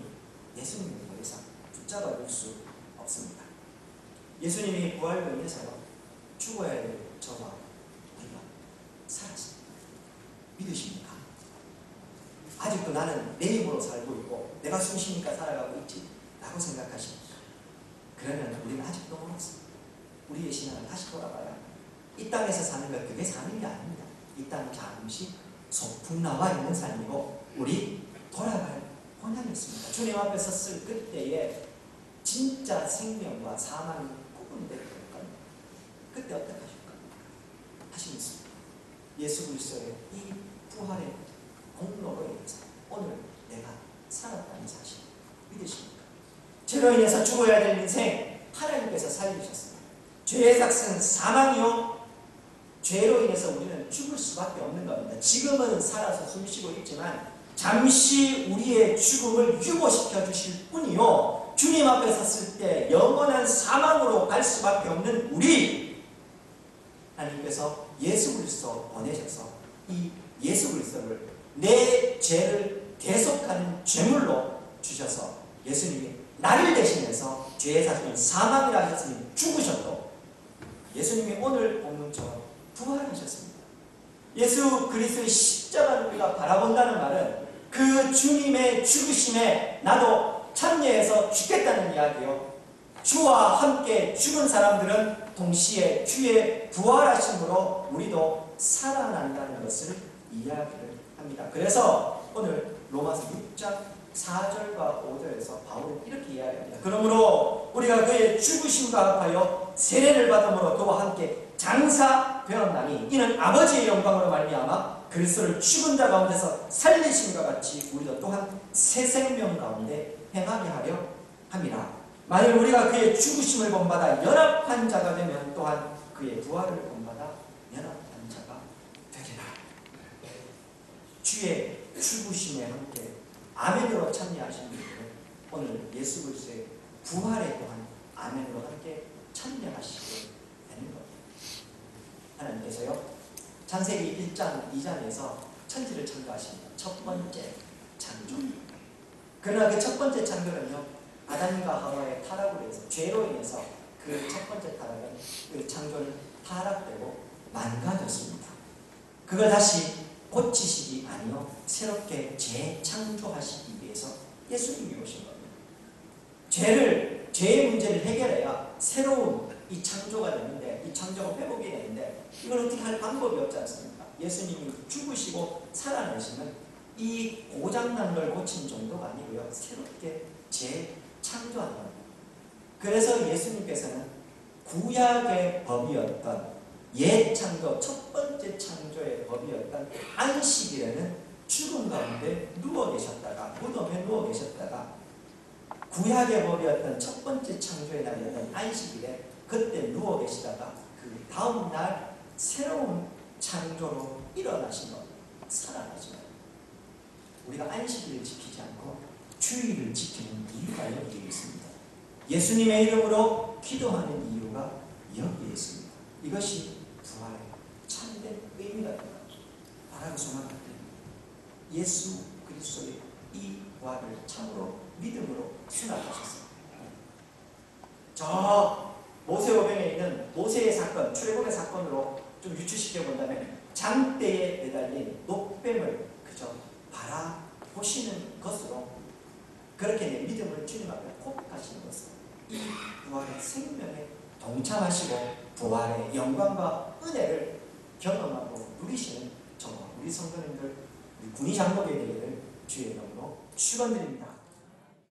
예수님을 더 이상 붙잡아둘 수 없습니다. 예수님이 부활로 인해서요, 죽어야 될 저와 우리가 살았습니다. 믿으십니까? 아직도 나는 내 힘으로 살고 있고 내가 숨 쉬니까 살아가고 있지 라고 생각하십니까? 그러면 우리는 아직도 멀었습니다. 우리의 신앙을 다시 돌아봐야 이 땅에서 사는 것 그게 사는 게 아닙니다. 이 땅은 잠시 소풍 나와 있는 삶이고 우리 돌아갈 혼연이었습니다. 주님 앞에 섰을 그때에 진짜 생명과 사망이 구분될 거니까요. 그때 어떻게 하실 겁니까? 하시겠습니다. 예수 그리스도의 이 부활의 공로로 인해서 오늘 내가 살았다는 사실 믿으십니까? 죄로 인해서 죽어야 될 인생 하나님께서 살리셨습니다. 죄의 삭은 사망이요, 죄로 인해서 우리는 죽을 수밖에 없는 겁니다. 지금은 살아서 숨쉬고 있지만 잠시 우리의 죽음을 유보시켜 주실 뿐이요, 주님 앞에 섰을 때 영원한 사망으로 갈 수밖에 없는 우리, 하나님께서 예수 그리스도 보내셔서 이 예수 그리스도를 내 죄를 대속하는 제물로 주셔서 예수님이 나를 대신해서 죄의 사실은 사망이라 하셨으니 죽으셔도 예수님이 오늘 본문처럼 부활하셨습니다. 예수 그리스도의 십자가를 우리가 바라본다는 말은 그 주님의 죽으심에 나도 참여해서 죽겠다는 이야기요, 주와 함께 죽은 사람들은 동시에 주의 부활하심으로 우리도 살아난다는 것을 이야기를 합니다. 그래서 오늘 로마서 6장 4절과 5절에서 바울은 이렇게 이야기합니다. 그러므로 우리가 그의 죽으심과 합하여 세례를 받음으로 그와 함께 장사되었나니 이는 아버지의 영광으로 말미암아 그리스도를 죽은 자 가운데서 살리심과 같이 우리도 또한 새 생명 가운데 행하게 하려 함이라. 만일 우리가 그의 죽으심을 본받아 연합한 자가 되면 또한 그의 부활을 본받아 연합한 자가 되리라. 주의 죽으심에 함께 아멘으로 참여하신 분들은 오늘 예수 그리스도의 부활에 또한 아멘으로 함께 참여하시게 되는 겁니다. 하나님께서요, 창세기 1장 2장에서 천지를 창조하십니다. 첫 번째 창조. 그러나 그 첫 번째 창조는요, 아담과 하와의 타락으로 인해서, 죄로 인해서 그 첫 번째 타락은, 그 창조는 타락되고 망가졌습니다. 그걸 다시 고치시기 아니요 새롭게 재창조하시기 위해서 예수님이 오신 겁니다. 죄의 문제를 해결해야 새로운 이 창조가 되는데, 이 창조가 회복이 되는데 이걸 어떻게 할 방법이 없지 않습니까? 예수님이 죽으시고 살아내시면 이 고장난 걸 고친 정도가 아니고요, 새롭게 창조한다. 그래서 예수님께서는 구약의 법이었던 옛 창조, 첫 번째 창조의 법이었던 안식일에는 죽음 가운데 누워 계셨다가, 무덤에 누워 계셨다가, 구약의 법이었던 첫 번째 창조의 날이었던 안식일에 그때 누워 계시다가 그 다음 날 새로운 창조로 일어나신 것, 살아나신 것. 우리가 안식일을 지키지 않고 주일을 지키는 이유가 여기에 있습니다. 예수님의 이름으로 기도하는 이유가 여기에 있습니다. 이것이 부활의 참된 의미가 됩니다. 바라고 소망할 때 예수 그리스도의 이 부활을 참으로 믿음으로 수납하셨습니다. 저 모세오경에 있는 모세의 사건, 출애굽의 사건으로 좀 유추시켜 본다면 장대에 매달린 녹뱀을 그저 바라보시는 것으로 그렇게 내 믿음을 주님 앞에 고백하시는 것은 이 부활의 생명에 동참하시고 부활의 영광과 은혜를 경험하고 누리시는 저와 우리 성도님들, 우리 군의 장로교회 되기를 주의 이름으로 축원드립니다.